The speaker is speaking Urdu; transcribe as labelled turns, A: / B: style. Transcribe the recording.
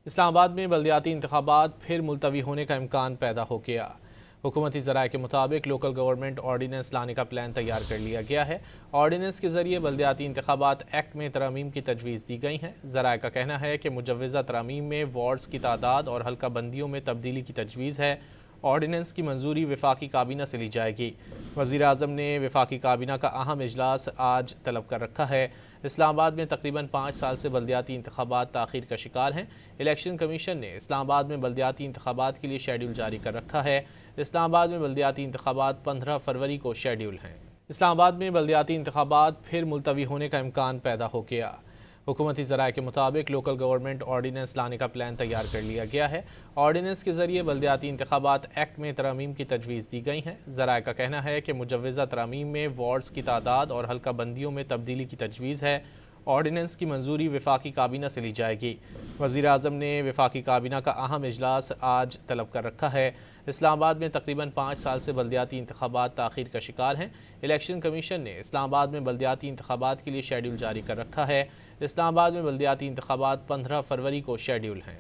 A: اسلام آباد میں بلدیاتی انتخابات پھر ملتوی ہونے کا امکان پیدا ہو گیا۔ حکومتی ذرائع کے مطابق لوکل گورنمنٹ آرڈیننس لانے کا پلان تیار کر لیا گیا ہے۔ آرڈیننس کے ذریعے بلدیاتی انتخابات ایکٹ میں ترامیم کی تجویز دی گئی ہیں۔ ذرائع کا کہنا ہے کہ مجوزہ ترامیم میں وارڈز کی تعداد اور حلقہ بندیوں میں تبدیلی کی تجویز ہے۔ آرڈیننس کی منظوری وفاقی کابینہ سے لی جائے گی۔ وزیر اعظم نے وفاقی کابینہ کا اہم اجلاس آج طلب کر رکھا ہے۔ اسلام آباد میں تقریباً 5 سال سے بلدیاتی انتخابات تاخیر کا شکار ہیں۔ الیکشن کمیشن نے اسلام آباد میں بلدیاتی انتخابات کے لیے شیڈول جاری کر رکھا ہے۔ اسلام آباد میں بلدیاتی انتخابات 15 فروری کو شیڈول ہیں۔ اسلام آباد میں بلدیاتی انتخابات پھر ملتوی ہونے کا امکان پیدا ہو گیا۔ حکومتی ذرائع کے مطابق لوکل گورنمنٹ آرڈیننس لانے کا پلان تیار کر لیا گیا ہے۔ آرڈیننس کے ذریعے بلدیاتی انتخابات ایکٹ میں ترامیم کی تجویز دی گئی ہیں۔ ذرائع کا کہنا ہے کہ مجوزہ ترامیم میں وارڈز کی تعداد اور حلقہ بندیوں میں تبدیلی کی تجویز ہے۔ آرڈیننس کی منظوری وفاقی کابینہ سے لی جائے گی۔ وزیر اعظم نے وفاقی کابینہ کا اہم اجلاس آج طلب کر رکھا ہے۔ اسلام آباد میں تقریباً 5 سال سے بلدیاتی انتخابات تاخیر کا شکار ہیں۔ الیکشن کمیشن نے اسلام آباد میں بلدیاتی انتخابات کے لیے شیڈول جاری کر رکھا ہے۔ اسلام آباد میں بلدیاتی انتخابات 15 فروری کو شیڈول ہیں۔